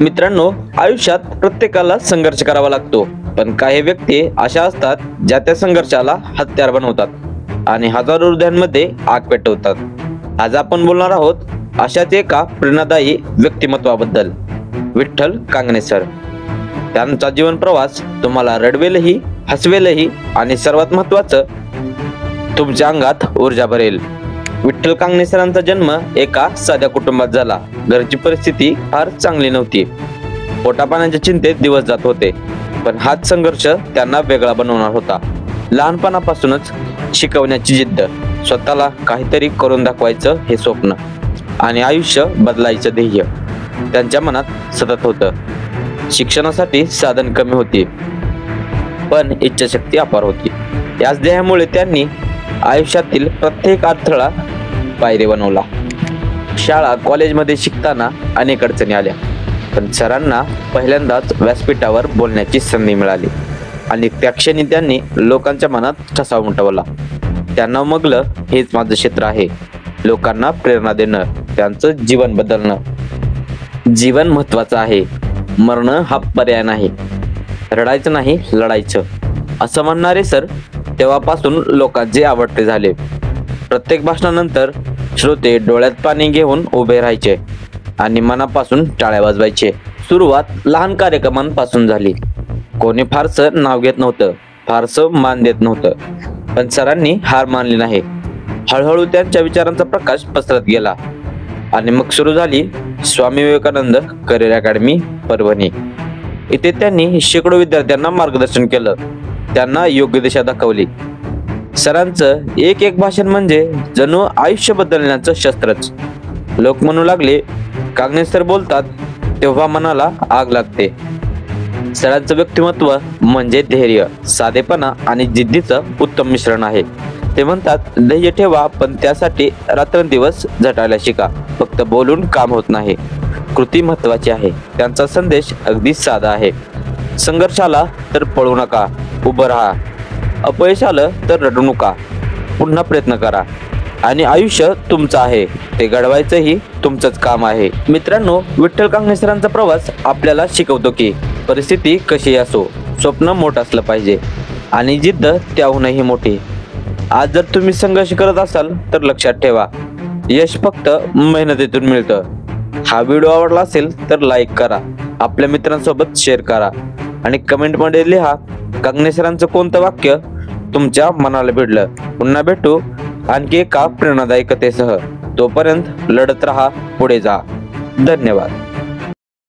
मित्रांनो, आयुष्यात प्रत्येकाला संघर्ष करावा लागतो, पण काही व्यक्ती अशा असतात ज्या त्या संघर्षाला हत्यार बनवतात आणि हजारो हृदयांमध्ये आग पेटवतात। आज आपण बोलणार आहोत अशाच एका प्रेरणादायी व्यक्तिमत्वाबद्दल, विठ्ठल कांगणे सर। त्यांचा जीवन प्रवास तुम्हाला रडवेलही, हसवेलही आणि सर्वात महत्त्वाचं तुमच्या अंगात ऊर्जा भरेल। विठ्ठल कांगणे सरांचा जन्म एका साध्या कुटुंबात झाला। घरची परिस्थिती फार चांगली नव्हती, पोटापाण्याच्या चिंतेत दिवस जात होते, पण हाच संघर्ष त्यांना वेगळा बनवणार होता। लहानपणापासूनच शिकवण्याची जिद्द, स्वतःला काहीतरी करून दाखवायचं हे स्वप्न आणि आयुष्य बदलायचं ध्येय त्यांच्या मनात सतत होतं। शिक्षणासाठी साधन कमी होती, पण इच्छाशक्ती अपार होती। याच ध्येयामुळे त्यांनी आयुष्यातील प्रत्येक अडथळा पायरी बनवला। शाळा कॉलेजमध्ये शिकताना अनेक अडचणी आल्या, पण सरांना पहिल्यांदाच व्यासपीठावर बोलण्याची संधी मिळाली आणि त्या क्षणी त्यांनी लोकांच्या मनात ठसा उमटवला। त्यांना उमगलं, हेच माझं क्षेत्र आहे। लोकांना प्रेरणा देणं, त्यांचं जीवन बदलणं। जीवन महत्वाचं आहे, मरणं हा पर्याय नाही। रडायचं नाही, लढायचं, असं म्हणणारे सर तेव्हापासून लोकांचे आवडते झाले। प्रत्येक भाषणानंतर श्रोते डोळ्यात पाणी घेऊन उभे राहायचे आणि मनापासून टाळ्या वाजवायचे। सुरुवात लहान कार्यक्रमांपासून झाली। कोणी फारसं नाव घेत नव्हतं, फारसं मान देत नव्हतं, पण सरांनी हार मानली नाही। हळूहळू त्यांच्या विचारांचा प्रकाश पसरत गेला आणि मग सुरू झाली स्वामी विवेकानंद करिअर अकॅडमी परभणी। इथे त्यांनी शेकडो विद्यार्थ्यांना मार्गदर्शन केलं, त्यांना योग्य दिशा दाखवली। सरांचं एक एक भाषण म्हणजे जणू आयुष्य बदलण्याचं शस्त्रच। लोक म्हणू लागले, कांगणे सर बोलतात तेव्हा मनाला आग लागते। सरांचं व्यक्तिमत्व म्हणजे धैर्य, साधेपणा आणि जिद्दीचं उत्तम मिश्रण आहे। ते म्हणतात, ध्येय ठेवा, पण त्यासाठी रात्रंदिवस झटायला शिका। फक्त बोलून काम होत नाही, कृती महत्वाची आहे। त्यांचा संदेश अगदी साधा आहे। संघर्ष आला तर पळू नका, उभं राहा। अपयश आलं तर रडू नका, पुन्हा प्रयत्न करा आणि आयुष्य तुमचं आहे, ते घडवायचंही तुमचंच काम आहे। मित्रांनो, विठ्ठल कांगणे सरांचा प्रवास आपल्याला शिकवतो की परिस्थिती कशी असो, स्वप्न मोठं असलं पाहिजे आणि जिद्द त्याहूनही मोठी। आज जर तुम्ही संघर्ष करत असाल तर लक्षात ठेवा, यश फक्त मेहनतीतून मिळतं। हा व्हिडिओ आवडला असेल तर लाईक करा, आपल्या मित्रांसोबत शेअर करा आणि कमेंटमध्ये लिहा कांगणे सरांचं कोणतं वाक्य तुमच्या मनाला भिडलं। पुन्हा भेटू आणखी एका प्रेरणादायी कथेसह। तोपर्यंत लढत राहा, पुढे जा। धन्यवाद।